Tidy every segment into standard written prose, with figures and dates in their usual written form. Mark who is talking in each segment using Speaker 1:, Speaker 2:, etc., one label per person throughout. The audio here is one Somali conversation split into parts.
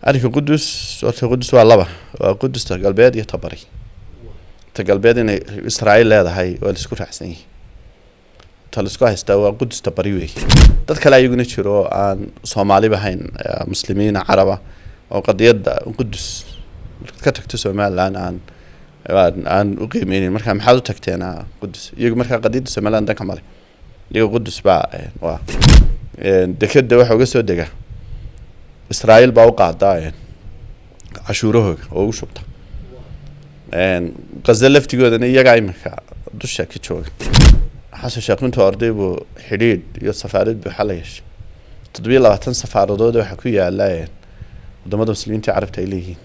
Speaker 1: أريك قدس والله قدس تقلبيد يتبري تقلبيد إن إسرائيل هذا هاي والسكوت حسني تلسكوا هيستوى قدس تبريوي تذكر لا يقولون شرو عن صومالي بهين مسلمين عربة أو قضية قدس كتكتسوا مال عن أقيمين مركا محاضر تكتينا قدس يقول مركا قضية سمال عندك عمالي يقول قدس بقى دكتور ده وحوجه سو دقة إسرائيل باوقع داين عشوره أو شبطة قصد اللي فتقول أن يجعي مكا دوشة كتشوج حسب شاكون توردي بو حديد يصفارد بحليش تدبي الله تنصف عرضه وحكوية على ودم مسلمين تعرف تيليه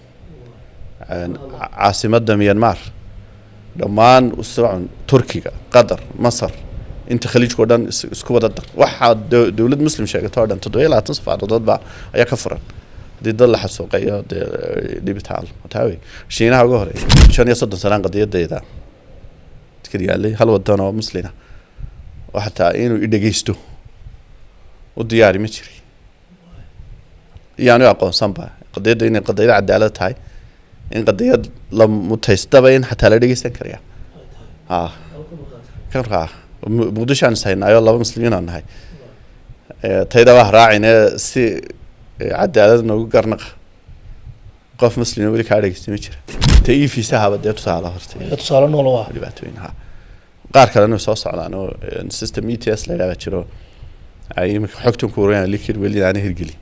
Speaker 1: عاصمة ميانمار دمان وسعون تركيا قطر مصر انت خليج كردان اسكو ضد واحد دولة مسلم شيء تردن تدبي الله تنصف عرضه بقى يا كفرا دي ضل حسوقية دي بتعال متهاوي شينها جوهري عشان يصد سلام قضية ده تكري علي هل ودنا مسلمين وحتى إنه يدقيستو ودياري مشري يعني أقول صنبا قضية إن قضية عدالة هاي إن قضية لم متستبين حتى لا يدقيستن كريا كم بودش عن سهين أيوة الله مسلمين عن هاي تيدا واه راعينا سي عدالة نو قرنق قف مسلمين ولي كاريكس مشري تي في ساعة بدي تصال هرتي
Speaker 2: تصال نولوا
Speaker 1: اللي بعتوين ها qaar kalena soo socdaan oo system ETS la yiraahdo jiro ay xogtan ku wariyaan liquid weli aan hirgeli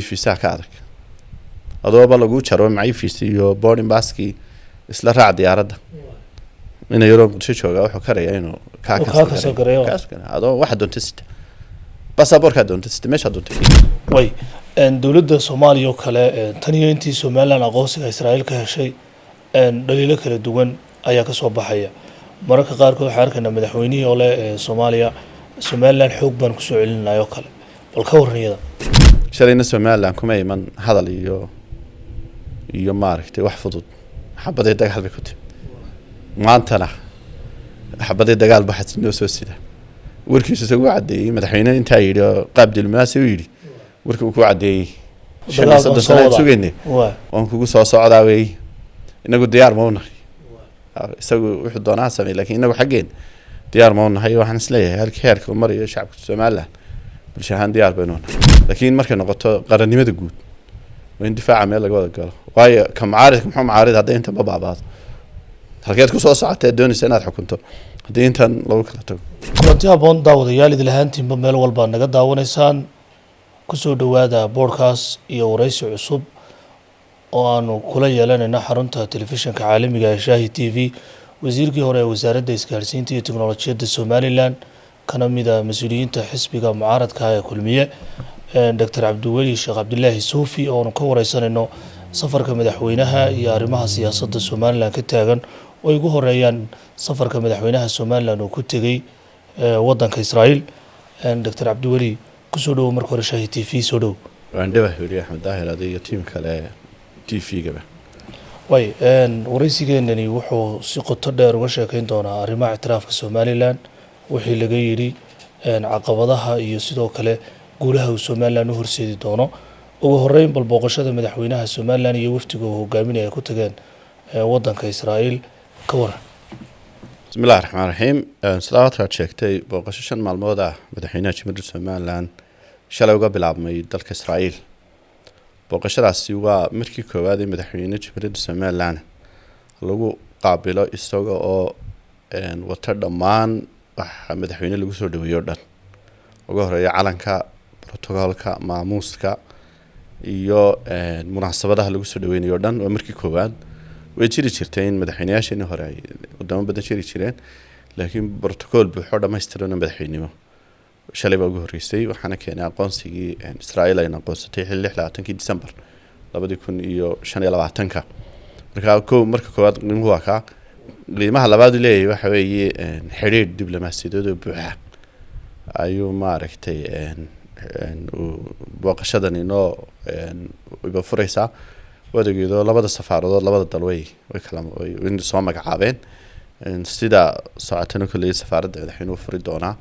Speaker 1: fiisa ka adag adoo lagu jaro macay fiisa iyo boarding passki isla raac diyaaradda in Europe ku jooga wuxuu kareeyaa inuu ka soo gareeyo adoo wax doonta sita passport-ka doonta sita meesha doonta
Speaker 2: way dawladda Soomaaliya oo kale tan iyo intii Soomaaliland aqoonsiga Israa'iil ka heshay dhaliilo kala duwan ayaa ka soo baxaya mararka qaarkood waxaan arkaynaa madaxweynihii oo leh Soomaaliya Somaliland xoog baan ku soo celinayo kale bal ka warniyada
Speaker 1: shalayna Somaliland kuma iman hadal iyo maaragtay wax fudud xabadii dagaal bay ku timi maantana xabadii dagaal baxad noo soo sida warkiisu isagu cadeeyay madaxweynaha inta yiri qaab dilmaasi u yiri warkii uu ku cadeeyay shalay sano sugeynay waan kugu soo socdaa way inagu diyaar ma unahay isagu wuxuu doonaa sameeyay laakiin inagu xaqeen diyaar ma unahay waxaan isleeyahay halkii heerka mariyo shacabka Soomaaliland bulshahan diyaar baynu laakiin markay noqoto qarannimada guud وين دفاع عمل لك ولا قال واي كم عارض كم حم عارض هذا أنت ببعض halkeed ku soo socotay doonaysa inaad xukunto hadii intan lagu kala tago
Speaker 2: kulantiga bond daawadayaal idilhaantiinba meel walba naga daawanaysaan ku soo dhawaada podcast iyo waraysi cusub oo aanu kula yeelanayna xarunta telefishinka caalamiga ee Shaahi TV wasiirkii hore ee wasaaradda isgaarsiinta iyo tiknoolajiyadda Somaliland kana mid ah mas'uuliyiinta xisbiga mucaaradka ee kulmiye Dr. Abdiweli Sheekh Abdullaahi Suufi oo aanu ka waraysanayno safarka madaxweynaha iyo arrimaha siyaasadda Somaliland ka taagan oo ugu horeeyaan safarka madaxweynaha Somaliland oo ku tagay wadanka Israa'iil Dr. Abdiweli ku soo dhaw markii hore Shaahi TV soo dhaw
Speaker 1: waan dhawahay Axmed Daahir adiga team kale TV gaba
Speaker 2: way waraysigeennani wuxuu si qoto dheer uga sheekayn doonaa arrimaha ictiraafka Somaliland wixii laga yiri caqabadaha iyo sidoo kale guulaha Somaliland u horseedi doono ugu horeyn bal booqashada madaxweynaha Somaliland iyo wafdiga uu hogaaminaya ku tageen wadanka Israa'iil ka waran
Speaker 1: bismillaahir rahmaanir rahiim salaadka sheegtay booqasho shan maalmood ah madaxweynaha Jamhuuriyadda Somaliland shalay uga bilaabmay dalka Israa'iil booqashadaasi waa markii koowaad ee madaxweynaha Jamhuuriyadda Somaliland lagu qaabilo isaga oo wata dhammaan waxa madaxweyne lagu soo dhaweeyo dhan ugu horeeya calanka protocolka maamuuska iyo munaasabadaha lagu soo dhaweynayo dhan waa markii koowaad way jiri jirtay in madaxweynayaashii hore ay wadamo badan jiri jireen laakiin protocol buuxo dhameystiran madaxweynimo shalay baa ugu horeysay waxaana keenay aqoonsigii Israa'iil ay aqoonsatay 26 December 2025 marka koowaad qiimuhu waa ka qiimaha labaad leeyahay waxa weeye xiriir diblomaasiyadeed oo buuxa ayuu maaragtay booqashadan inoo iba furaysaa wadageedo labada safaaradood labada dal way kala soo magacaabeen sida socotana kulay safaaradda madaxweynuhu furi doonaa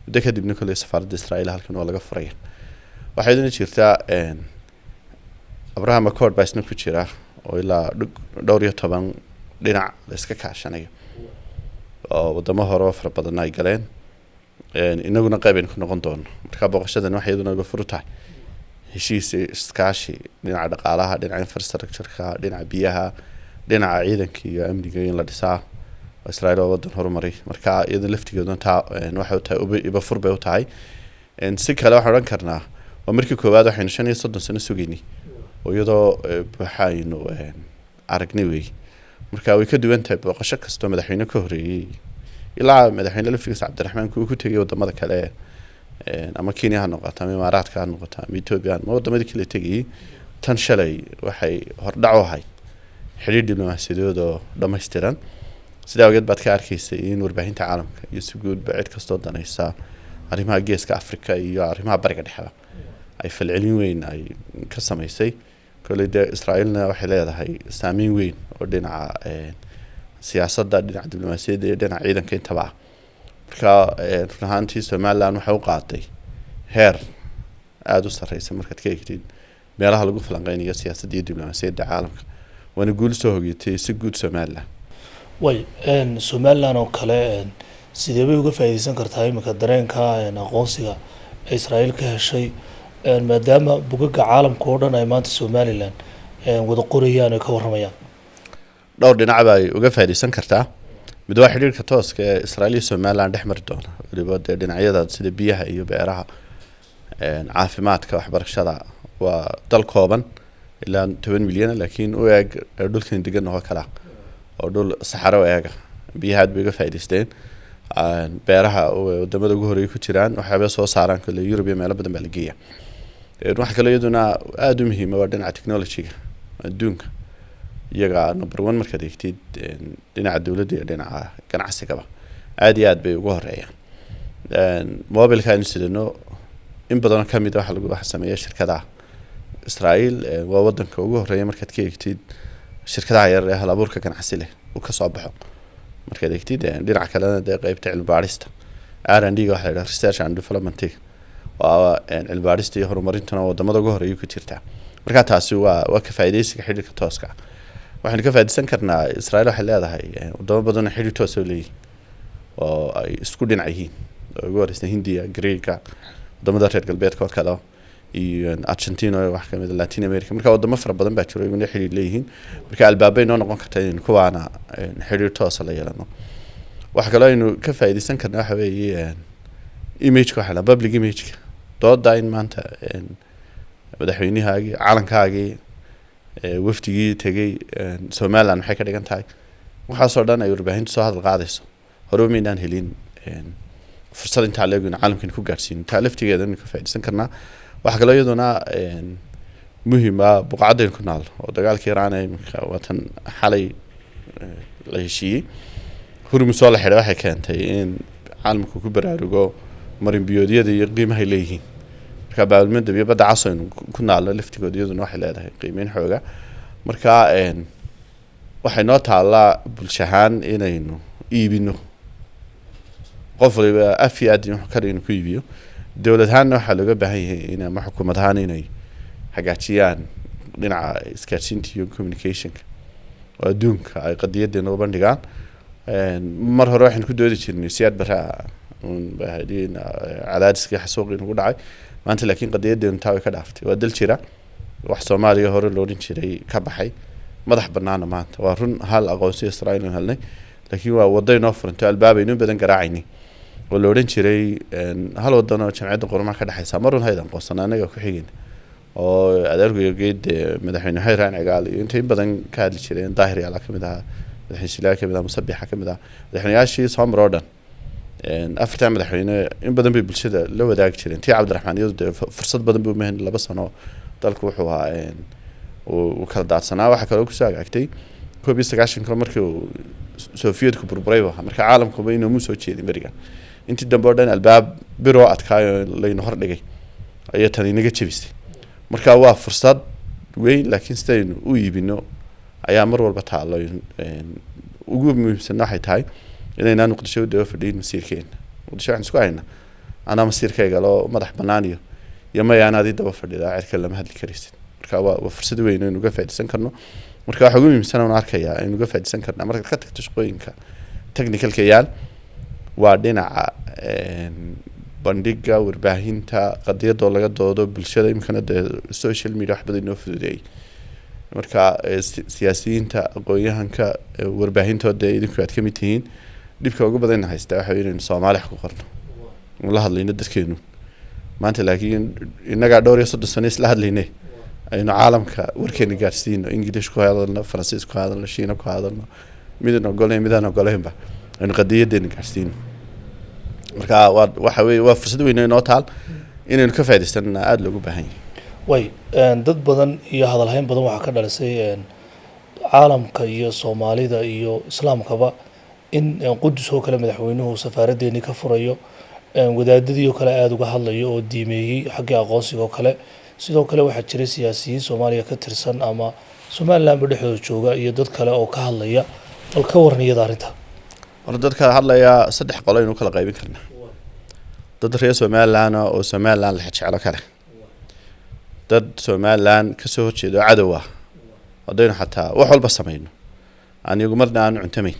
Speaker 1: muddo kadibna kulay safaaradda Israa'iil halkan oo laga furay waxay idin jirtaa Abraham Accord baa isna ku jira oo ilaa dhowr iyo toban dhinac la iska kaashanayo oo wadamo hore oo fara badan ay galeen inaguna qayb aynu ku noqon doono marka booqashadan waxay iyaduna uga furu tahay heshiis iskaashi dhinaca dhaqaalaha dhinaca infrastructure-ka dhinaca biyaha dhinaca ciidanka iyo amniga in la dhisaa Israel oo wadan horumaray marka iyada laftigeedu taa waxay u tahay iba fur bay u tahay si kale waxaan oran karnaa waa markii koowaad waxaynu 35 sano sugaynay oo iyadoo waxaynu aragnay wey marka way ka duwan tahay booqasho kasta madaxweyne ka horeeyay ilaa madaxweyne laftigiisa Cabdiraxmaan ku tagay wadamada kale ama Kenya ha noqoto ama Imaaraadka ha noqoto ama Ethiopia ama wadamada kale tagay tan shalay waxay hordhac u ahayd xiriir diblomaasiyadeed oo dhameystiran sidaa awgeed baad ka arkaysay in warbaahinta caalamka iyo si guud cid kastoo danaysa arrimaha geeska Afrika iyo arrimaha bariga dhexe ay falcelin weyn ay ka samaysay koleyda Israa'iilna waxay leedahay saameyn weyn oo dhinaca siyaasadda dhinaca diblomaasiyadda iyo dhinaca ciidanka intaba marka runtii Somaliland waxay u qaaday heer aad u sareysa markaad ka eegtid meelaha lagu falanqeynayo siyaasadda iyo diblomaasiyadda caalamka wana guul soo hogeeyay si guud Somaliland
Speaker 2: way Somaliland oo kale sidee bay uga faa'iideysan kartaa imika dareenka aqoonsiga Israa'iil ka heshay maadaama bugaga caalamka oo dhan ay maanta Somaliland wada qorayaan oo ka waramayaan
Speaker 1: dhowr dhinac bay uga faa'iideysan kartaa mid waa xiriirka tooska ee Israa'iil iyo Somaliland dhexmari doona waliba dhinacyada sida biyaha iyo beeraha caafimaadka waxbarashada waa dal kooban ilaa 10 milyan laakiin u eeg dhulkan degan oo kala oo dhul saxaro eega biyaha bay uga faa'iideysteen beeraha wadamada ugu horeeyay ku jiraan waxay soo saaraan kale Europe iyo meelo badan baa la geeyaa waxa kale iyaduna aad u muhiim ah dhinaca technology-ga adduunka iyaga number 1 marka deegtid dhinaca dawladda iyo dhinaca ganacsiga aad iyo aad bay ugu horeeyaan mobilka aynu sidano in badan ka mid ah waxa lagu sameeyaa shirkadaha Israa'iil waa wadanka ugu horeeya markaad ka eegtid shirkadaha yar ee hal abuurka ganacsi leh uu ka soo baxo markaad eegtid dhinaca kalena qaybta cilmi baarista R&D waxa la yiraahdaa research and development waa cilmi baarista iyo horumarintana wadamada ugu horeeya ku jirta marka taasi waa ka faa'iideysiga xiriirka tooska waxaan ka faa'iideysan karnaa Israa'iil waxay leedahay wadamo badan oo xiriir toos ah leeyahay oo ay isku dhinac yihiin oo ugu horeysa Hindiya Greeka wadamada reer galbeedka kale iyo Argentina wax kamid ah Latin America marka wadamo fara badan baa jiro inay xiriir leeyihiin marka albaabay noo noqon kartaa in kuwaana xiriir toos ah la yeelano waxa kale aynu ka faa'iideysan karnaa waxa weeye image-ka waxa la public image-ka dooda in maanta madaxweynahaagi calankaagi wafdigii tagay Somaliland waxay ka dhigan tahay waxa soo dhan ay warbaahintu soo hadal qaadayso hore meeynaan helin fursad inta leeyahay caalamkan ku gaarsiin taaliftigeeda in ka faa'iideysan karnaa waxa kale iyaduna muhiim ah buqacadeen ku naal oo dagaalkii Iran ay watan xalay la heshiiyay hurmus oo la xidhay waxay keentay in caalamku ku baraarugo marin biyoodiyada iyo qiimaha ay leeyihiin marka baalmada biyo badda casoo ku naal laftigood iyaduna waxay leedahay qiimeyn xooga marka waxay noo taalaa bulshahaan inaynu iibino qof waliba afiyaad wax kale inuu ku iibiyo dawladahana waxa laga baahan yahay in ama xukuumadahan inay hagaajiyaan dhinaca isgaarsiinta iyo communication oo adduunka ay qadiyadeena u bandhigaan mar hore waxaan ku doodi jirnay siyaad baraa baahidin cadaadiska xasuuqin ugu dhacay maanta laakiin qadiyadeena taa way ka dhaaftay waa dal jira wax Soomaaliya hore loo dhin jiray ka baxay madax banaana maanta waa run hal aqoonsi Israa'iil helnay laakiin waa waday noo furantay albaabay badan garaacayni oo loo dhan jiray hal wadan oo jamciyadda qormaha ka dhaxaysa marun haydan qoonsan anaga ku xigeen oo adeergeed madaxweyne Xayraan Cigaal iyo inta badan ka hadli jireen daahir yaala kamid ah madaxweyne Shilaa kamid ah Musabixa kamid ah madaxweynayaashii Soomaaliland afarta madaxweyne in badan bay bulshada la wadaag jireen tii Cabdiraxmaan iyo fursad badan buu mehan 2 sano dalku wuxuu ahaa oo kala daadsanaa waxa kale oo ku soo agtay 19 markii Sovietku burburay marka caalamku inuu mu soo jeedin bariga intii dambe oo dhan albaab biro adkaayo layna hor dhigay ayaa tan inaga jabisay marka waa fursad weyn laakiin sidaynu u iibino ayaa mar walba taalo ugu muhiimsan waxay tahay inayna Muqdisho daba fadhiin masiirkeena Muqdisho waxaan isku haynaa ana masiirkayga loo madax banaaniyo yama yaanaadi daba fadhida cirka lama hadli karisid marka waa fursad weyn oo uga faa'iideysan karno marka waxa ugu muhiimsan oo arkayaa in uga faa'iideysan karna marka ka tagto shaqooyinka technical-ka yaal waa dhinaca bandhiga warbaahinta qadiyada laga doodo bulshada imkana social media wax badan inoo fududeeyay marka siyaasiyiinta aqoonyahanka warbaahintooda idinku aad ka mid tihiin dhibka ugu badan haysta waxa weeyaan Soomaali wax ku qorno la hadlayna dadkeenu maanta laakiin inaga dhowr iyo 30 sano isla hadlaynay aynu caalamka warkeena gaarsiino English ku hadalno Faransiis ku hadalno Shiina ku hadalno midna ogoleynba aynu qadiyadeena gaarsiino marka waxa weey waa fursad weyn oo taal inaynu ka faa'iideysano aad loogu baahan yahay
Speaker 2: way dad badan iyo hadalhayn badan waxa ka dhalisay caalamka iyo Soomaalida iyo Islaamkaba in Qudus oo kale madaxweynuhu safaaradeeni ka furayo wadaadadii oo kale aad uga hadlayo oo diimeeyay xagga aqoonsiga oo kale sidoo kale waxa jiray siyaasiyiin Soomaaliya ka tirsan ama Soomaaliland dhexdooda jooga iyo dad kale oo ka hadlaya bal ka warniyada arinta
Speaker 1: dadka hadlaya saddex qolo inuu kala qaybin karna dad reer Soomaaliland oo Soomaaliland la jecel kale dad Soomaaliland ka soo horjeedo cadow ah hadayna xataa wax walba sameeyno anigu marna aan cuntamay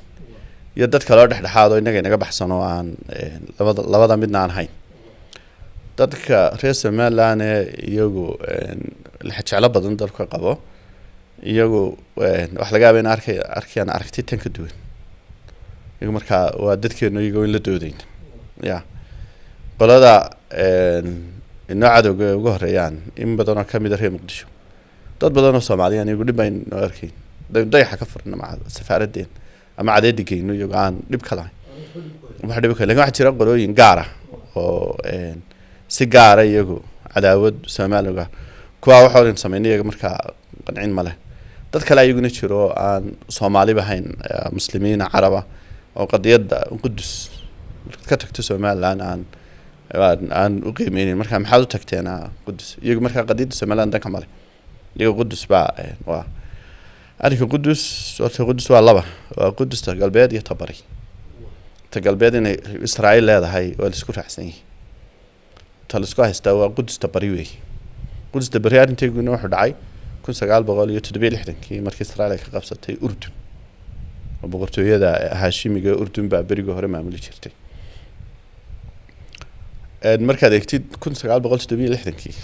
Speaker 1: iyo dad kale oo dhexdhexaad oo inaga baxsano aan labada midna aan hayn dadka reer Soomaaliland iyagu la jecel badan dalka qabo iyagu wax laga yaabaa in arkayaan aragti tan ka duwan iyagu marka waa dadkeenu iyagu in la doodayn qolada inoo cadowga ugu horeeyaan in badan oo kamid ah reer Muqdisho dad badan oo Soomaaliyan iyagu dhib bayn oo arkay dayaxa ka furna ma safaaradeen ama cadeedigeyno iyagu aan dhib ka lahayn waxa dhib ka laakiin waxa jira qolooyin gaar ah oo si gaar ah iyagu cadaawad Soomaaliga kuwa waxa ay sameeyeen marka qancin ma leh dad kale ayaguna jiro aan Soomaali bahayn muslimiin Carab oo qadiyada Qudus ka tagto Soomaaliland aan u qiimeeyay marka maxaad u tagteena Qudus iyagu marka qadiyada Soomaaliland ka male iyagu Qudus waa arrinka Qudus waa laba waa Qudus galbeed iyo Tabari galbeed in Israa'iil leedahay oo la isku raacsan yahay talisku haysta waa Qudus Tabari weey Qudus Tabari arrinteeduna wuxuu dhacay 1967 markii Israa'iil ka qabsatay Urdun oo boqortooyada Haashimiga Urdun baa bariga hore maamuli jirtay markaad eegtid 1967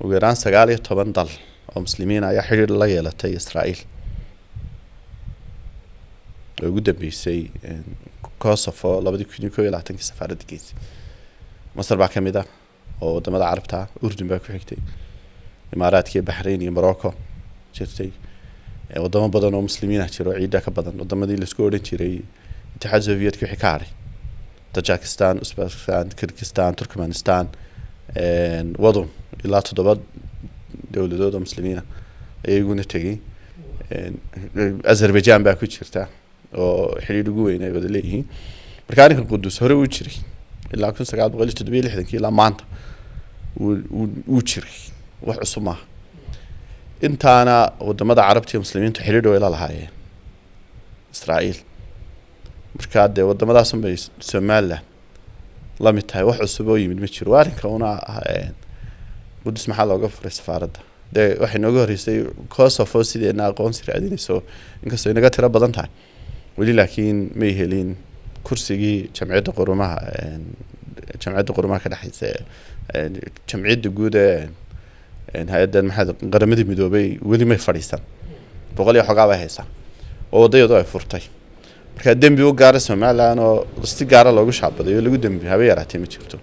Speaker 1: ugu yaraan 19 dal oo muslimiin ayaa xiriir la yeelatay Israa'iil ugu dambeysay Kosovo 2021 safaaradkiisa Masar baa kamid ah oo wadamada Carabta Urdun baa ku xigtay Imaaraadka Bahrain iyo Morocco jirtay wadamo badan oo muslimiin ah jiro ciida ka badan wadamadii la isku oran jiray Itixaad Soviyeedka wixii ka haray Tajikistan Uzbekistan Kyrgyzstan Turkmenistan wadam ilaa 7 dawladood oo muslimiin ah ayaguna tagay Azerbaijan baa ku jirta oo xiriir ugu weyn ay wada leeyihiin marka arrinka Qudus hore u jiray ilaa 1967 ilaa maanta uu jiray wax cusub ma intaana wadamada Carabta iyo muslimiintu xiriir way la lahaayeen Israa'iil marka wadamadaas bay Soomaaliland la mid tahay wax cusub oo yimid ma jiro arrinka una Qudus maxaa looga furay safaaradda waxay nooga horeysay Kosovo sideena aqoonsi raadinayso inkastoo inaga tiro badan tahay wali laakiin may helin kursigii jamciyadda qurumaha ka dhaxaysa jamciyadda guud hay'adda qaramada midoobay wali may fadhiisan boqol iyo xogaa bay haysaa oo wadayadu ay furtay marka dambi u gaar Soomaaliland oo si gaar ah loogu shacbadayo lagu dambi haba yaraatay ma jirto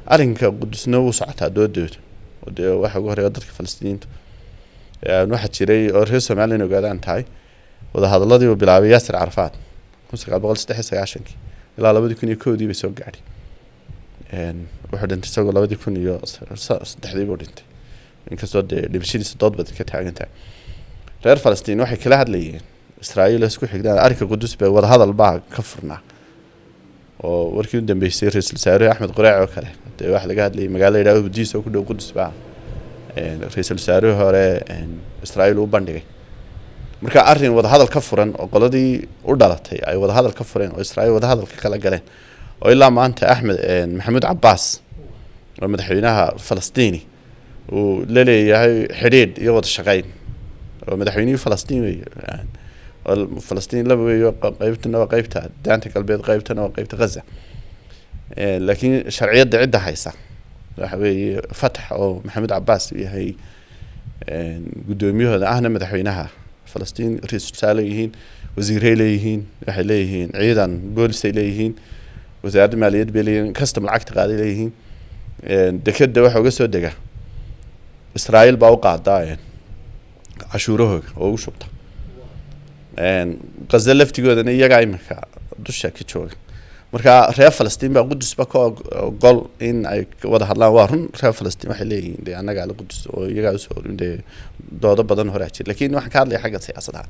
Speaker 1: arrinka Qudusna uu socotaa doodooda oo waxa ugu horeeya dadka Falastiiniinta waxa jiray oo reer Soomaaliland ogaadaan tahay wada hadalladii oo bilaabay Yaasir Carafaad 1993 ilaa 2001 bay soo gaadhay wuxuu dhintay isagoo 2003 buu dhintay inkastoo dhibashadiisa dood badan ka taagan tahay reer Falastiin waxay kala hadlayeen Israa'iil isku xigdaan arrinka Qudus bay wada hadal baa ka furnaa oo warkii u dambeysay Ra'iisul Wasaare Axmed Quraaci oo kale wax laga hadlayay magaalada Qudus oo ku dhow Qudus baa Ra'iisul Wasaare hore Israa'iil u bandhigay marka arrin wada hadal ka furan oo qoladii u dhalatay ay wada hadal ka fureen oo Israa'iil wada hadal ka kala galeen oo ilaa maanta Maxamuud Cabbaas oo madaxweynaha Falastiini وللي هاي حديد يوض الشقين ومدحويني فلسطين يعني فلسطين لبوا قيبتنا وقيبتها دانتك البيض قيبتنا وقيبت غزة لكن شرعية عدة حيسة وحوي فتح أو محمد عباس هي قدوميه هذا أهنا مدحوينها فلسطين رئيس رساليين وزيري ليهين وحليهين عيدا بوليسي ليهين وزارة المالية بيلين كاستم العقد قاعد ليهين دكد دوحة وقصة دقة إسرائيل باوقع داين عشوره أو شبطة غزة لفتي قد أنا يجاي مكا دوشة كتشوق مركا ريا فلسطين بقى قدس بقى قال إن أي وضح الله وارن ريا فلسطين محليين دي أنا قاعد قدس ويجاي سؤال دي ده بدن هراجي لكن واحد كان لي حاجة سياسة ده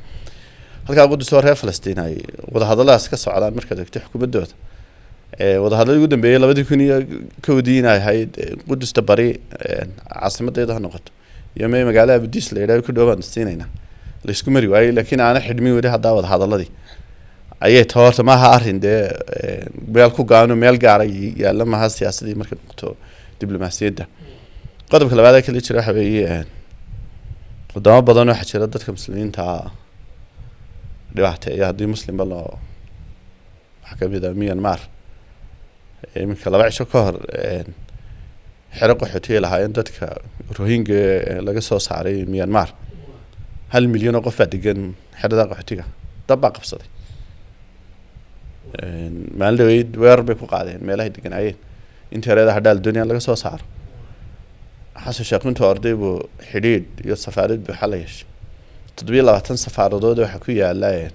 Speaker 1: هل كان قدس ريا فلسطين هاي وضح الله سكسو على المركز تحكم بالدوت وضح الله يقدم بيه لبدي كوني كودين هاي قدس تبري عاصمة ده نقط يومي مقالة بديس ليرة كل دوبان السنين ليش كمري واي لكن أنا حدمي ودي هذا وضح الله دي أيه تهارت ما هارين ده بيالكو قانون ميل قاري يا لما هالسياسة دي مركب قطو دبلوماسية ده قدم كل بعد كل شيء راح بيه قدام بدن واحد شيء ردت كمسلمين تا لواحد يا هدي مسلم بالله حكى بيدا ميانمار من كلا بعيش كهر حرق حوتي لها دتك روهينجا laga soo saaray Myanmar 1 milyan oo qof ah degan xerada qaxootiga dab qabsaday maalin weer bay ku qaadeen meelaha deganayeen inta reedaha hadal dunya laga soo saaro xasan shaqinta arday buu xiriid iyo safaarad buu xalayesh 27 safaaradood waxa ku yaalayeen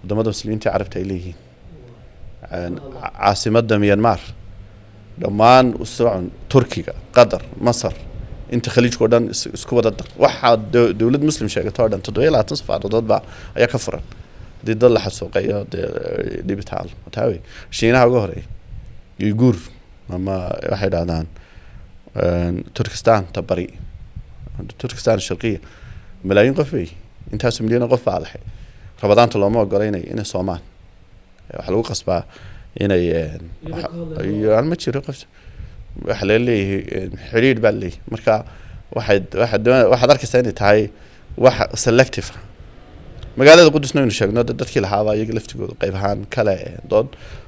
Speaker 1: wadamada muslimiinta carabta ay leeyihiin caasimadda Myanmar dhammaan u socon Turkiga Qatar Masar inta khaliijka oo dhan isku wada waxa dawlad muslim sheegato oo dhan 27 safaaradood baa ayaa ka furan dad la xasuuqayo dibitaal taawi shiinaha ugu horeey yugur ama waxay dhaadaan Turkistan tabari Turkistan sharqiya malaayiin qof ay intaas milyan qof baa lahay rabadaanta looma ogoleynay inay Soomaan waxa lagu qasbaa inay iyo ma jiro qof waxa leeyahay xiriir baa leeyahay marka waxaad arkaysaa inay tahay wax selective magaalada qudusna inuu sheegno dadkii lahaaba iyaga laftigooda qayb ahaan kale dood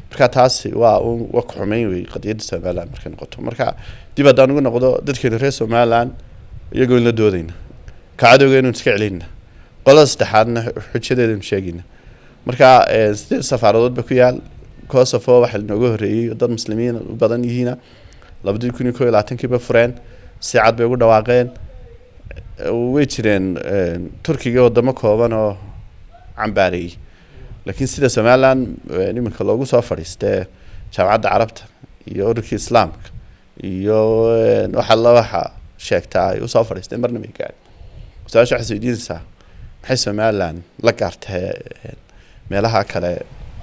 Speaker 1: marka taasi waa wax xumeyn way qadiyada Soomaaliland markay noqoto marka dib haddaan ugu noqdo dadkeena reer Soomaaliland iyagoo in la doodayna kacadowgeenu iska celinna qolada saddexaadna xujadeedu sheegina marka sidii safaaradood ba ku yaal Kosovo waxa nooga horeeyay dad muslimiin u badan yihiin 2021 ba fureen si cad bay ugu dhawaaqeen way jireen Turkiga wadamo kooban oo cambaariyay laakiin sida Soomaaliland nimanka loogu soo fariistay jaamacadda Carabta iyo ururka Islaamka iyo waxa sheegtaa ay u soo fariisteen barnaamijka su'aasha xasuudinaysa maxay Soomaaliland la gaartay meelaha kale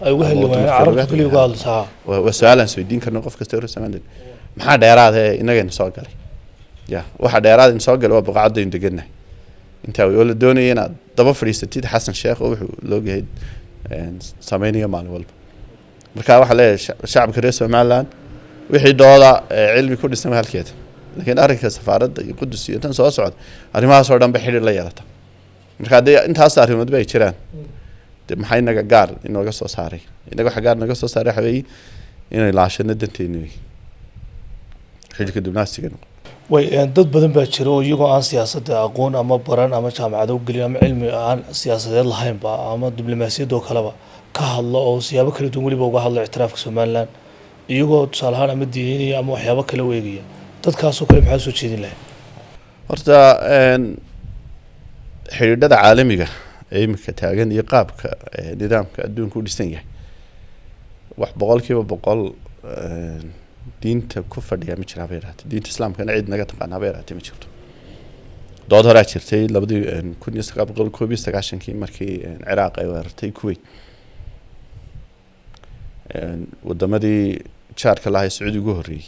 Speaker 2: ay ugu heliyeen carabta kaliya uga hadlaysaa
Speaker 1: وسؤالان سويدين كنا قف كستور سمعنا ما ديراد إننا نساقل يا واحد ديراد نساقل وبقعد يندقنا أنت ويقول الدنيا أنا طب فريستي حسن شيخ ولو جهد ساميني مال والب مركب واحد شعب كريس ومالان وحيد هذا علمي كل سنة هالكيت لكن أريك سفارة القدس تنسى صعد أنا ما صار دم بحير الله يلته مركب أنت هسه هم تبي تشران maxay naga gaar inooga soo saaray inaga waxa gaar naga soo saaray xaweey inay laashana danteenu xilka dibnaasiga
Speaker 2: way dad badan baa jira oo iyagoo aan siyaasadda aqoon ama baran ama jaamacad u gelin ama cilmi aan siyaasadeed lahayn ba ama diblomaasiyad oo kale ba ka hadlo oo siyaabo kala duwan waliba uga hadlo ictiraafka Soomaaliland iyagoo tusaale ahaan ama diinaya ama waxyaabo kale u eegaya dadkaas oo kale maxaa soo jeedin lahayd
Speaker 1: horta xiriirada caalamiga imika taagan iyo qaabka nidaamka adduunka u dhisan yahay wax boqolkiiba boqol diinta ku fadhiya ma jira beeraha diinta islaamkana cid naga taqaan beeraha ma jirto dood hore jirtay 1999 markii Ciraaq ay weerartay Kuwait wadamadii jaarka lahayd Sacuudi ugu horeeyay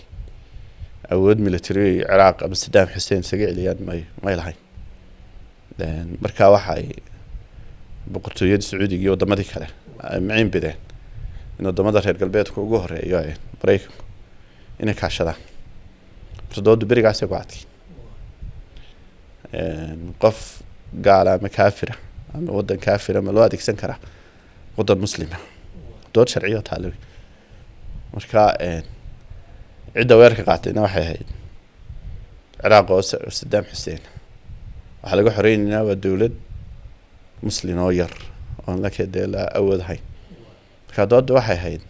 Speaker 1: awood military Ciraaq ama Saddam Hussein isaga celiyaan ma lahayn marka waxay boqortooyada Sacuudiga iyo wadamadii kale maceen bideen in wadamada reer galbeedka ugu horeeyo Mareykanku inay kaashadaan fardood berigaas ay qaatay qof gaala ama kaafira ama waddan kaafira ma loo adeegsan karaa waddan muslima dood sharciyo taalo marka cidda weerarka qaatayna waxay ahayd ciraaq oo Saddam Hussein waxa laga xoreynaa waa dawlad muslim oo yar oo la keedela awoodahay marka doodda waxay ahayd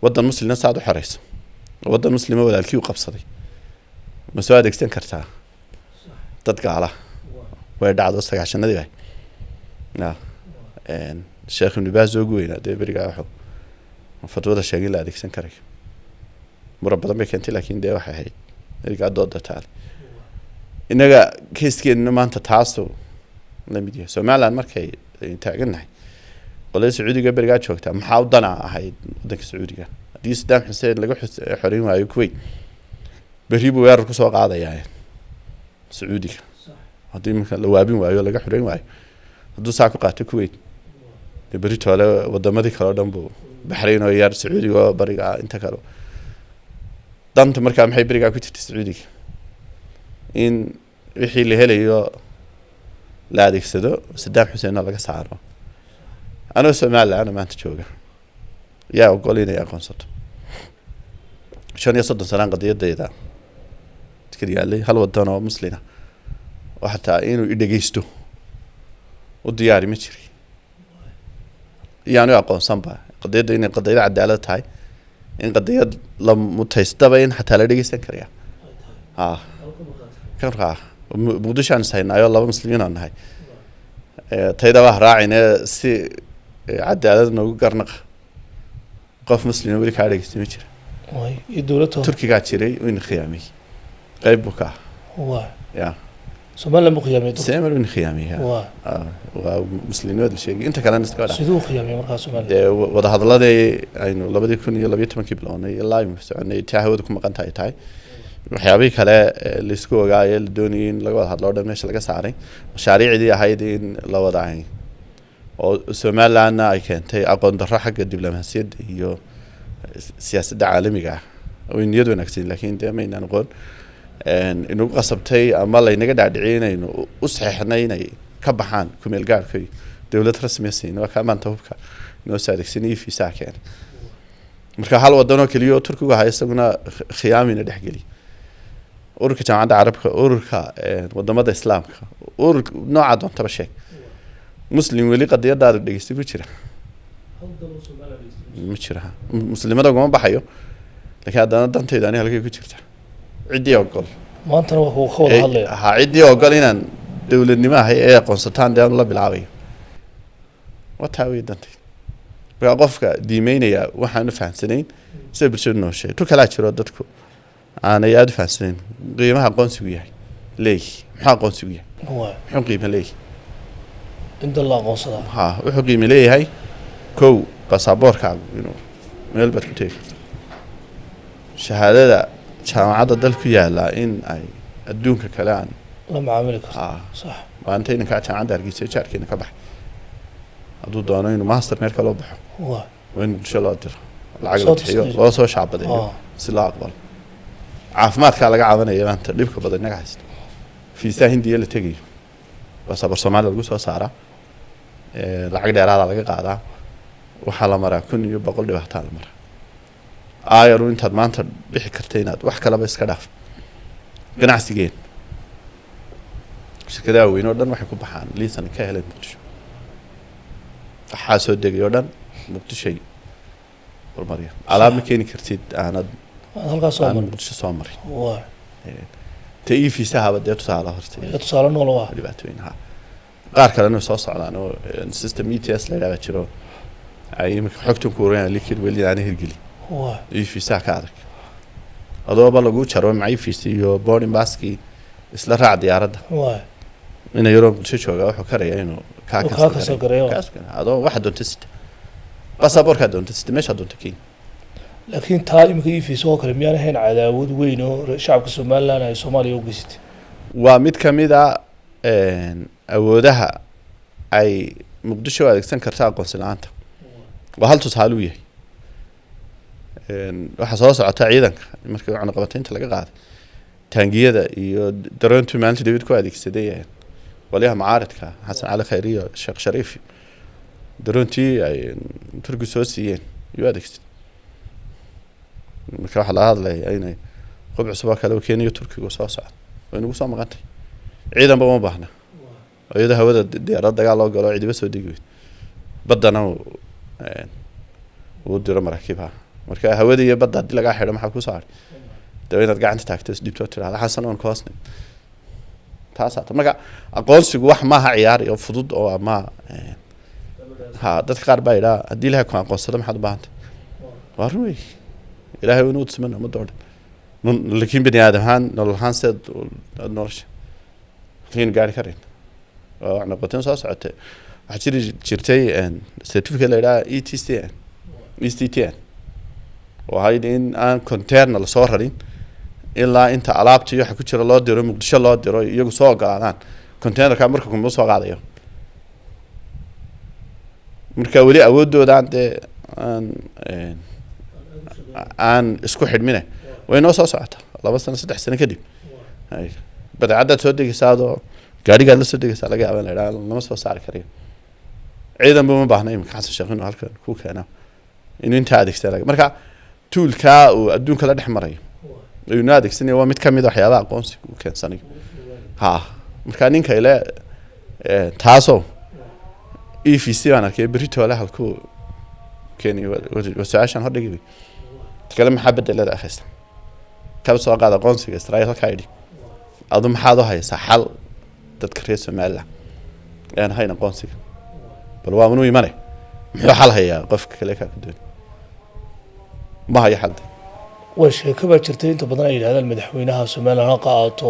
Speaker 1: waddan muslima saad u xoreyso waddan muslima walaalkii u qabsaday ma soo adeegsan kartaa dad gaala way dhacdo 9-shanadii bay Sheekh Ibn Baaz oo goynaa beriga wuxuu fatwada sheegay la adeegsan karay badan bay keentay laakiin waxay ahayd beriga doodda taal inaga keeskeena maanta taaso la mid yahay Soomaaliland markay taaganahay qolada Sacuudiga beriga joogta maxaa u dana ahayd waddanka Sacuudiga hadii Saddam Hussein laga xoreyn waayo Kuwait beri buu weerar ku soo qaadayaa Sacuudiga hadii marka la waabin waayo laga xoreyn waayo hadduu saa ku qaato Kuwait beri toole wadamadii kale oo dhan buu Bahrain oo yar Sacuudiga oo bariga inta kale danta markaa maxay beriga ku jirtay Sacuudiga in wixii la helayo la adeegsado Saddam Hussein laga saaro ana Soomaaliland maanta jooga yaa ogolinaya aqoonsato 35 sano qadiyadayda tikiriyaalay hal wadan oo muslina waxa inuu dhageysto u diyaari ma jiri yaanu aqoonsan ba qadiyada inay qadiyada cadaalad tahay in qadiyad la mutaystaba in xataa la dhageysan kariya karqa Muqdishaan saynayo laba muslimiin aan nahay tayda wax raacina si cadaalad nagu garnaq qof muslim wali ka dhageysan ma jira
Speaker 2: way dawladda
Speaker 1: Turkiga jiray in khiyaamay qayb buka ya
Speaker 2: Soomaaliland mu khiyaamay
Speaker 1: Soomaaliland in khiyaamay waa muslimiinada sheegay inta kale iska wada
Speaker 2: sidoo khiyaamay markaa Soomaaliland
Speaker 1: wada hadalladii aynu 2012 bilownay ilaa ay soconay taahawada ku maqan tahay waxyaabay kale la isku ogaayay la doonayay in laga wada hadlo dhan meesha laga saaray mashaariicdii ahayd in la wada ahay oo Soomaaliland ay keentay aqoon darro xagga diblomaasiyadda iyo siyaasadda caalamiga oo niyad wanaagsan laakiin deemayna noqon inuu qasabtay ama la inaga dhaadhicinayno u saxeexnay inay ka baxaan ku meel gaarkay dawlad rasmi ah oo ka maanta hubka inoo saadexinay fiisaa keen marka hal wadan oo kaliya Turkiga hay isaguna khiyaamina dhaxgali ururka jaamacadda carabka ururka wadamada islaamka ururka nooca doonta sheeg muslim wali qadiyadaada dhageystay ku jira ma jira muslimada kuma baxayo laakiin haddana dantayda ani halkay ku jirta cidii ogol
Speaker 2: maantana wuxuu ka wada hadlayaa
Speaker 1: cidii ogol inaan dawladnimo ahay ee aqoonsataan daan la bilaabayo wata way dantay waa qofka diimeynaya waxaan fahansanayn sida bulshada noo sheegay kala jiro dadku aanay aad fahansanayn qiimaha aqoonsigu yahay maxaa aqoonsigu yahay muxuu qiimo leeyahay
Speaker 2: inta la aqoonsada
Speaker 1: wuxuu qiimo leeyahay kow baasaboorkaagu inuu meel baad ku tegi shahaadada jaamacadda dalku yaala in ay adduunka kale aan
Speaker 2: la macaamili karto sax
Speaker 1: maanta inka jaamacadda Hargeysa jaarkeena ka baxay hadduu doono inuu master meel kale baxo وين إن شاء الله ترى العقل تحيو لو سو شعب بدي سلا أقبل عافمات كلا قاعدنا يا أنت ليبك بدي نجحت في ساهن دي اللي تجي بس أبغى سمعنا الجوسة سارة العقل يراد على قاعدة وحلا مرة كن يبقى قل لي واحد على مرة آيرو أنت ما أنت بحكرتينات وحكلا بس كداف قناع سجين كذا وينودن وحكوا بحان ليس أنا كهلا مقتشو حاسود دقي يودن مقتشي والمريم على مكاني كرتيد أنا
Speaker 2: هلقا صامر
Speaker 1: مقتش صامري
Speaker 2: واه
Speaker 1: تأي في ساعة بدي أتصل هرتي
Speaker 2: اتصال ولا واحد
Speaker 1: اللي بعتوين ها قار كلامه صوص على إنه السيستم ETS لا يبتشرو أي حكتم كوريان ليكيد ولي أنا هرجلي
Speaker 2: واه
Speaker 1: إيه في ساعة كذاك هذا بالله جو شروا معي في سيو بورين باسكي إسلا رعد يارد
Speaker 2: واه
Speaker 1: من يوروب شو جاوا حكري إنه
Speaker 2: كاكس كريو
Speaker 1: هذا واحد دون تست بس أبورك دون تست مش هدون تكين
Speaker 2: لكن تايم كيف يسوق رميان هنا عداود وينو شعب الصومال لنا الصومالي وقست
Speaker 1: وميت كميدا أودها أي مقدشوا ألكسن كرتاق قنصلانته وهل تصالويه وحصلوا عتا عيدك مركب عن قبتين تلقى قاعد taangiyada iyo daroontu maalinta David ku adeegsaday waliha mucaaradka Xasan Cali Khayri iyo Sheekh Shariif daroontii ay Turku soo siiyeen iyo adeegsaday marka waxa la hadlay inay qob cusub kale oo Kenya Turkiga soo socdo way nagu soo maqantay ciidan ba ma baahna ayada hawada diyaarad dagaal loo galo ciidaba soo degay badana uu diro maraakibaha marka hawada iyo badda dil laga xidho maxaa ku saaray dawladda gacanta taagtay dibto tiraada xasan oo koosnay taasa marka aqoonsigu wax ma aha ciyaar iyo fudud oo ama dadka qaar baa ilaa hadii la ka aqoonsado maxaad u baahantay waa ruuy ilaahay inuu tusmana ma doon laakiin bini aadam nolol saad nolosha tiin gaari karin oo ana qotan soo socotay waxa jirtay certificate la ilaa ECTN oo haydin aan container la soo rarin ilaa inta alaabta iyo waxa ku jira loo diro Muqdisho loo diro iyagu soo gaadaan container ka marka kuma soo qaadayo marka wali awoodooda aan isku xidhmine way noo soo socota 2 sano 3 sano kadib ay badacada soo degisaado gaariga la soo degisa laga yaabaa ilaa lama soo saari kariyo ciidan buu ma baahnayn ka xasan shaqin halkan ku keena inuu inta adeegsaday marka toolka oo adduunka la dhex maray ayuu adeegsanay waa mid kamid ah waxyaabaha aqoonsiga uu keensanay marka ninka ile taaso EFC baan arkay berito la halku keenay wasaashan hodhigay kala maxabada la akhaysta ka soo qaada aqoonsiga Israa'iil ka yidhi adu maxaad u haysaa xal dadka reer Soomaaliland aan hayna aqoonsiga bal waa inuu imanay muxuu xal hayaa qofka kale ka doon ma haya xal
Speaker 2: way sheekaba jirtay inta badan ay yiraahdaan madaxweynaha Soomaaliland ha qaato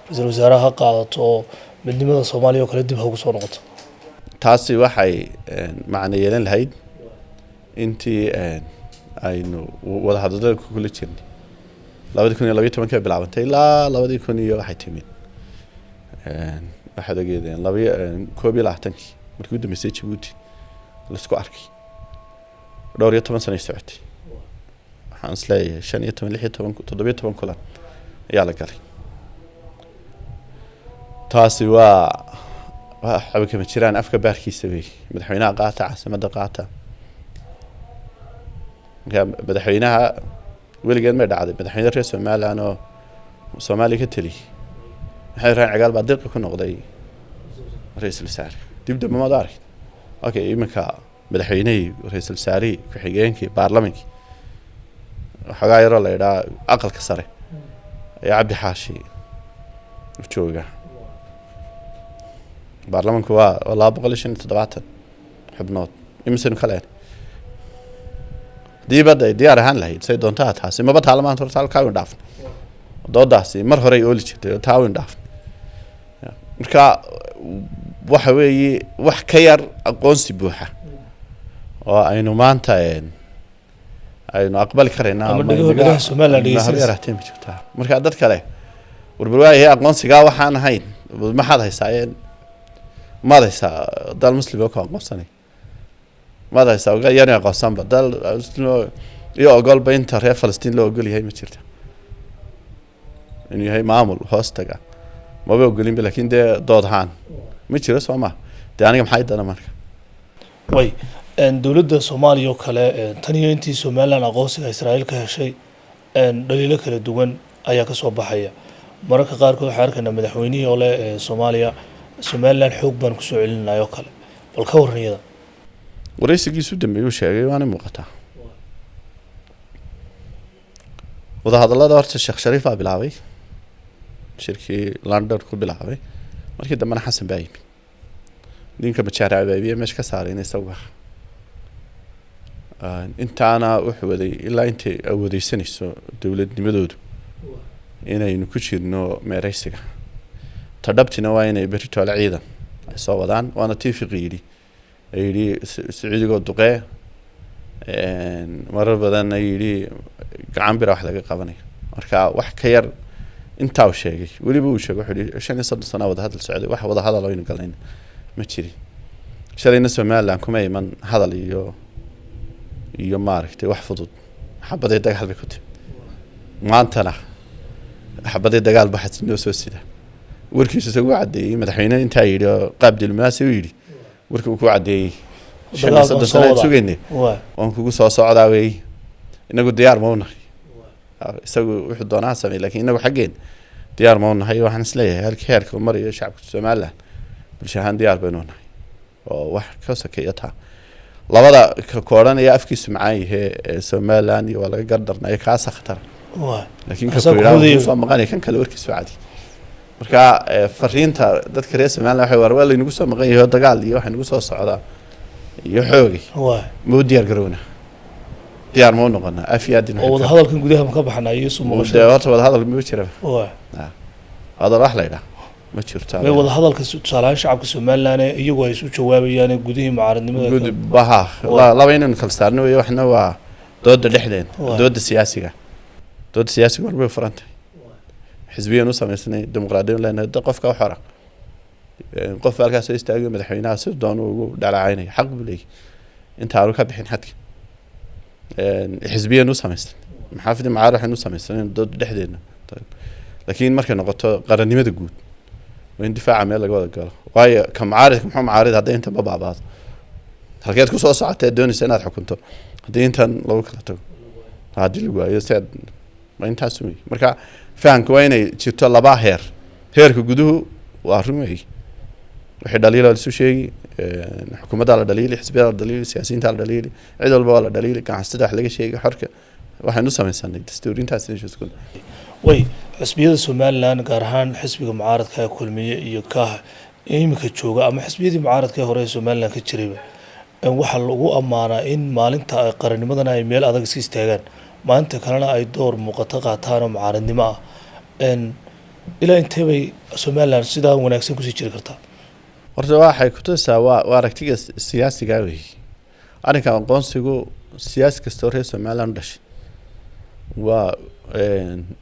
Speaker 2: ra'iisul wasaaraha ha qaato midnimada Soomaaliya oo kala dib ugu soo noqoto
Speaker 1: taasi waxay macna yeelan lahayd intii aynu wada hadalada ku kula jirnay 2012 ka bilaabantay ilaa 2000 waxay timid waxaad ogeedeen 2012 markii uu dhameeyay Djibouti la isku arkay dhowr iyo 10 sano socotay waxaan isleeyahay 15 16 17 kulan ayaa la galay taasi waa waxa kama jiraan afka baarkiisa bay madaxweynaha qaata caasimada qaata madaxweynaha weligeed ma dhacday madaxweynaha reer Soomaaliland oo Soomaaliya ka tali waxay raan cigaal baa dirqa ku noqday ra'iisul wasaare dib dib ma daaray okay iminka madaxweynaha ra'iisul wasaare ku xigeenkii baarlamaanka waxa yaro la yiraahdo aqalka sare ee Cabdi Xaashi jooga baarlamaanku waa 257 xubnood imsan kale dibadda diyaar ahaan lahayd say doontaa taasi ma bad halmaan horta halka u dhaaf doodaasi mar hore oo lichitay taa u dhaaf marka waxa weeye wax ka yar aqoonsi buuxa oo aynu maanta aynu aqbali kareynaa
Speaker 2: ama Soomaaliland
Speaker 1: dhigaysa marka dad kale warbarwaayay aqoonsiga waxaan ahayn ma xad haysaayeen ma haysa dal muslim oo ka aqoonsanay ما هذا يسوي يعني قسم بدل يقول بين ترى فلسطين لو أقول هي ما شرته إنه هي معمول هاستجا ما بيقولين لكن ده ضاد هان ما شرته سوما ده أنا كم حيد أنا مرك
Speaker 2: وي إن دولة الصومالية وكلا تاني أنتي Soomaaliland أقوس إسرائيل كهالشيء إن دليلك الدول أياك صوب حياة مرك قارك حركة إن مدحوني ولا Soomaaliland حقوق بنكسو علنا يوكل والكور هذا
Speaker 1: ورئيسكii Sudan ayuu sheegay waana muuqataa wada hadallada horta Sheekh Shariif baa bilaabay shirkii London ku bilaabay markii dambana Xasan baa yimid ninka majaaraabayay meesha ka saaray inay sawir intaana wuxuu waday ilaa intay awoodeysanayso dawladnimadoodu inaynu ku jirno meeraysiga tadabtina waa inay berito la ciidan ay soo wadaan waana tiifiqiyay ayri Sacuudiga duqee marar badan ayri gacan bir wax laga qabanay marka wax ka yar inta uu sheegay waliba uu sheegay wuxuu 5 sano wada hadal socday wax wada hadal oo ina galeen ma jirin shalayna Soomaaliland kuma iman hadal iyo maaragtay wax fudud xabaday dagaal bay ku timid maantana xabadii dagaal ba xasin noo soo sida warkiisa isagu cadeeyay madaxweynaha inta yiri qaab diblomaasi u yiri warkii uu ku cadeeyay shaqada soo sugeynay waan kugu soo socdaa way inagu diyaar ma unahay isagu wuxuu doonaa sameeyay laakiin inagu xageen diyaar ma unahay waxaan isleeyahay halkii heerka mariyo shacabka Soomaaliland bulshahan diyaar baynu nahay oo wax ka sakeeyata labada ka kooranaya afkiisu macaan yahay Soomaaliland iyo walaga gardarnay ka saxtar laakiin ka fiiraayo soo maqanay kan kale warkiisu caadi marka fariinta dadka reer Soomaaliland waxay warwaa inagu soo maqan yahay dagaal iyo waxa inagu soo socda iyo xoogi muu diyaar garoona diyaar ma noqona afiyaadina
Speaker 2: oo wada hadalkan gudaha ma ka baxnaa iyo soo maqashay
Speaker 1: horta wada hadal ma jira hada wax leeyahay ma jirto
Speaker 2: way wada hadalka tusaalaha shacabka Soomaaliland iyagu ay isu jawaabayaan gudihii mucaaradnimada
Speaker 1: gud baha laba inaan kala saarno iyo waxna waa dooda dhexdeen dooda siyaasiga warbay furantay xisbiyan u sameysnay dimuqraadiyiin leenahay qofka xora qof halkaas istaagay madaxweynaha si doon ugu dhalacaynay xaq bulay inta aanu ka bixin xadka xisbiyan u sameysnay maxaafid mucaarad waxaan u sameysnay dooda dhexdeena laakiin markay noqoto qarannimada guud وين دفاع عمل لك ولا قال واي كم عارض كم حم عارض هذا أنت بابا بعض هالكيت كوسو ساعات دوني سنة حكمته هذا أنت لو كلته هذا اللي هو يستعد ما أنت سوي مركا فان كويني شفت الله باهر هير كجدوه وارمي واحد دليل على السوشي حكومة على دليل حزبية على دليل سياسيين على دليل عيد البال على دليل كان استدعى حلقة شيء حركة واحد نص من سنة دستورين تاسين شو تقول
Speaker 2: way xisbiyada Soomaaliland gaar ahaan xisbiga mucaaradka ee kulmiye iyo ka imika jooga ama xisbiyadii mucaaradka ee hore ee Soomaaliland ka jiray waxa lagu amaanaa in maalinta ay qarannimadan ay meel adag iska istaagaan maalinta kalena ay door muuqato qaataan oo mucaaradnimo ah ilaa intee bay Soomaaliland sidaa wanaagsan ku sii jiri kartaa
Speaker 1: horta waxay ku tusaysaa waa aragtiga siyaasiga weey arrinka aqoonsigu siyaasi kasta oo reer Soomaaliland dhashay waa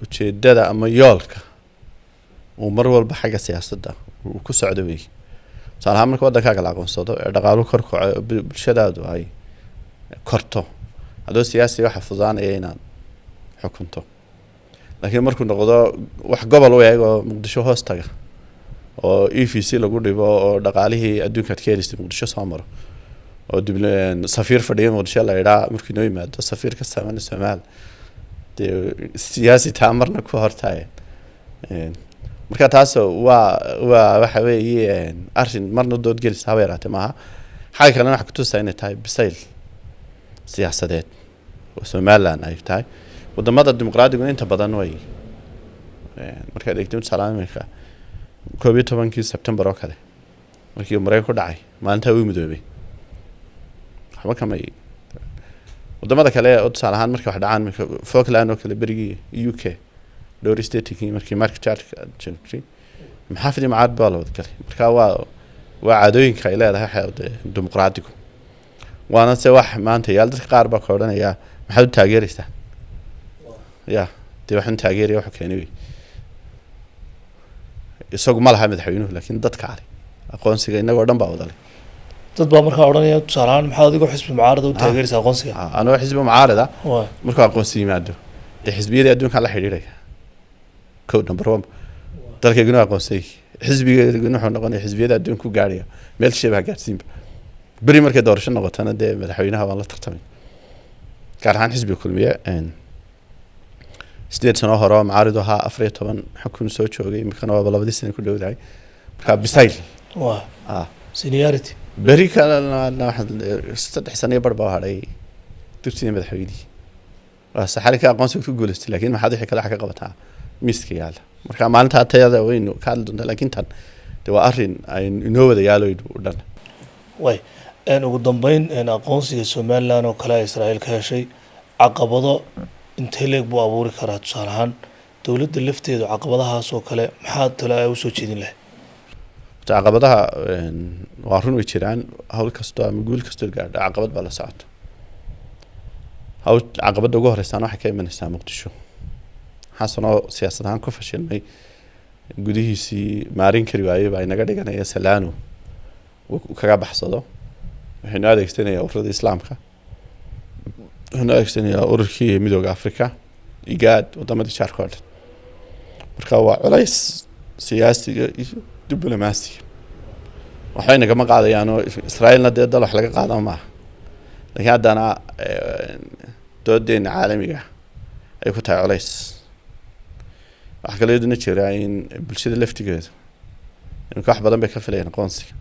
Speaker 1: ujeedada ama yoolka oo mar walba xagga siyaasadda uu ku socdo weey salaam marka waddanka la aqoonsado dhaqaalo kor kaco bulshadaadu ay korto adoo siyaasi waxa fudaanaya inaad xukunto laakiin markuu noqdo wax gobol u eego Muqdisho hoos taga oo EFC lagu dhibo oo dhaqaalihii adduunka ka helistay Muqdisho soo maro oo dibleen safiir fadhiyo Muqdisho la yiraahdo markii noo yimaado safiir ka sameeyay Soomaaliland siyaasi taamarna ku hortaay marka taas waa waxa weeye arrin marna dood gelis habeeraatay maaha xal kale waxa ku tusay inay tahay bisayl siyaasadeed oo Soomaaliland ay tahay wadamada dimuqraadiga inta badan way marka adeegto salaamka 12 September oo kale markii Mareykanku dhacay maalinta uu midoobay waxba kama wadamada kale oo tusaalahan markii wax dhacaan Falkland oo kale berigi UK door statekii markii market chart joogtay maxaafid mucaarad baa loo galay marka waa caadooyinka ay leedahay xeelada dimuqraadigu waana se wax maanta yaal dadka qaar baa ka oranaya maxaad taageeraysaa dee waxaan taageeraya wax keenay isagu ma laha madaxweynuhu laakiin dadka kale aqoonsiga inagoo dhan baa wadalay
Speaker 2: dad baa markaa oranaya tusaalahan maxaad adigu xisbi mucaarad u taageeraysaa aqoonsiga
Speaker 1: anoo xisbi mucaarad marka aqoonsi yimaado xisbiyada adduunka la xiriiraya code number 1 dalkeena aqoonsay xisbigeena wuxuu noqonay xisbiyada adduunka gaariya meel shayba gaarsiin bari markay doorasho noqotana dee madaxweynaha waa la tartamay gaar ahaan xisbiga kulmiye sideed sano hore mucaarad ahaa 14 xukun soo joogay imikana waa 2 sano ku dhowdahay marka bisayl
Speaker 2: seniority
Speaker 1: bari kala saddex sano barba haray dugsiga madaxweynaha waa saxalka aqoonsiga ku guuleystay laakiin maxaad wixii kale xaq qabataa miiska yaala marka maalinta tayada weyn ka hadlay laakiin tan waa arrin ay inoo wada yaalo u dhan
Speaker 2: way ugu dambeyn aqoonsiga Soomaaliland oo kale Israa'iil ka heshay caqabado intee leeg buu abuuri karaa tusaalahan dawladda lafteedu caqabadahaas oo kale maxaa tala ay u soo jeedin lahayd
Speaker 1: caqabadaha waa run way jiraan hawl kasto ama guul kasto gaadha caqabad baa la socota hawl caqabada ugu horeysa waxa ka imanaysaa Muqdisho xasano siyaasad ahaan ku fashilmay gudihiisii maarin kari waayay baa inaga dhiganaya salaano kaga baxsado waxaynu adeegsanayaa ururada islaamka waxaynu adeegsanayaa ururkii midowga Afrika IGAD wadamada jaarkood marka waa culays siyaasiga iyo diblomaasiga waxayna kama qaadayaan oo Israa'iilna dee dal wax laga qaado ma laakiin haddana doodeena caalamiga ay ku tahay culays wax kale oo jira in bulshada laftigeeda in wax badan bay ka filayaan aqoonsiga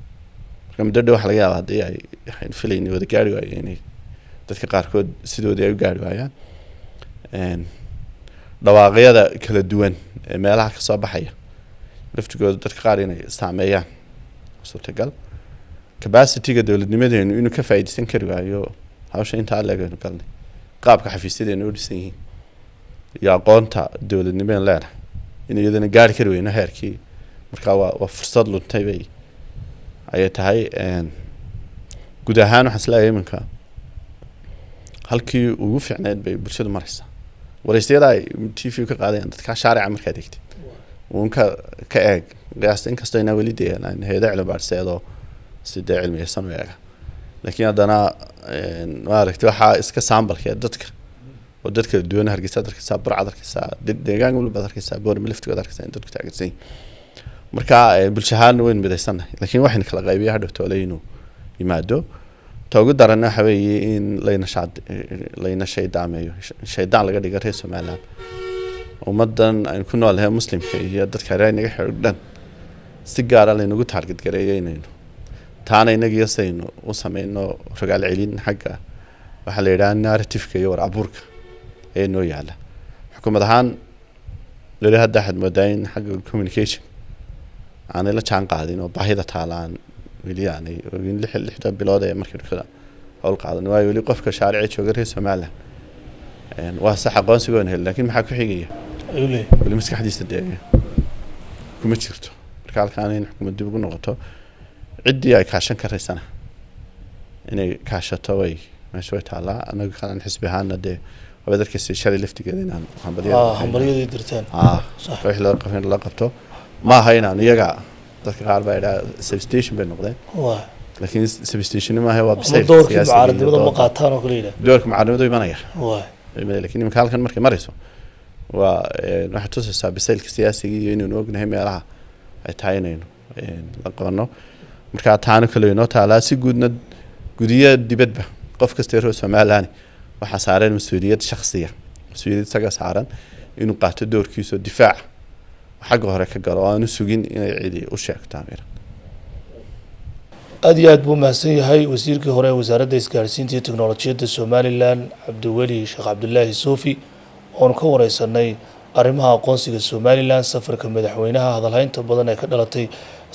Speaker 1: marka muddo wax laga yaabo haddii ay filayeen wada gaari waayeen dadka qaarkood sidoodii ay u gaari waayaan dhawaaqyada kala duwan ee meelaha ka soo baxaya laftigooda dadka qaar inay saameeyaan suurtagal capacity-ga dowladnimadeenu inuu ka faa'iideysan kari waayo hawsha inta leeyahay galnay qaabka xafiisyadeenu u dhisan yihiin iyo aqoonta dowladnimada leedahay in iyadana gaari kari weyno heerkii marka waa fursad luntay bay ay tahay guud ahaan waxaan isleeyahay iminka halkii ugu fiicneed bay bulshadu maraysaa waraysyada ay TV ka qaadayaan dadka shaarica markaa degtay uunka ka eeg qiyaasta inkastoo inaa weli deegaan hay'ada cilmi baadhiseedo sidee cilmiyeysan u eega laakiin haddana maaragtay waxaa iska saambalkee dadka oo dadka duwan hargeysa darkiisa burcad darkiisa deegaan walba darkiisa boorma laftigood darkiisa in dadku taageersan marka bulshahaan weyn midaysanay laakiin waxaan kala qaybiyaa hadhow tooleeyno yimaado toogu daran waxa weeye in layna shaydaameeyo shaydaan laga dhigo reer Soomaaliland ummadan ay ku noolahay muslimka iyo dadka reer inaga xidhan si gaar ah laynagu target gareeyayno taana inaga yasayno u sameeyno ragaal celin xagga waxa la yiraahdaa narrative-ka iyo war abuurka ee noo yaala xukuumad ahaan leeyahay hadda xad moodayn xagga communication aan la jaan qaadin oo baahida taalaan weli yani in lixda bilood ee markii kala hawl qaadan waayo weli qofka shaarici jooga reer Soomaaliland waa sax aqoonsigoon hel laakiin maxaa ku xigaya weli maskaxdiisa deegayo kuma jirto marka halkaan in xukuumaddu ugu noqoto ciddii ay kaashan karaysana inay kaashato way meesha way taalaa anaga kalan xisbi ahaana dee wadarkiisa shalay laftigeeda inaan
Speaker 2: hambaliyada dirtaan
Speaker 1: sax wixii la qabto ma haynaan iyaga dadka qaar baa ilaa substation bay noqdeen laakiin substation ma aha waa bisay
Speaker 2: doorka mucaaradnimada ma qaataan oo kale
Speaker 1: doorka mucaaradnimada imanaya laakiin imika halkan markay marayso waa waxa tusaysaa bisaylka siyaasiga iyo inuu ognahay meelaha ay tahay inaynu la qabano marka taana kale inoo taalaa si guudna gudiya dibadba qof kasta reer Soomaaliland waxa saaran mas'uuliyad shakhsiya mas'uuliyad isaga saaran inuu qaato doorkiisa difaac xagga hore ka galo aanu sugin inay cidi u sheegto amir
Speaker 2: aad iyo aad buu mahadsan yahay wasiirkii hore ee wasaaradda isgaarsiinta iyo tiknoolajiyadda Somaliland Cabdiweli Sheekh Cabdullaahi Soofi oo ka wareysanay arrimaha aqoonsiga Somaliland safarka madaxweynaha hadalhaynta badan ee ka dhalatay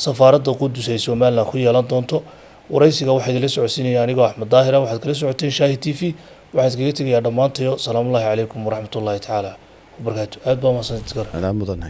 Speaker 2: safaaradda Qudus ee Somaliland ku yeelan doonto wareysiga waxay idin la socodsiinayaan anigoo Axmed Daahira waxaad kala socoteen Shaahi TV waxaan iskaga tegayaa dhammaantayo salaamu alaykum waraxmatullaahi tacaala wabarakaatu aad baa mahadsantahay
Speaker 1: aad mudan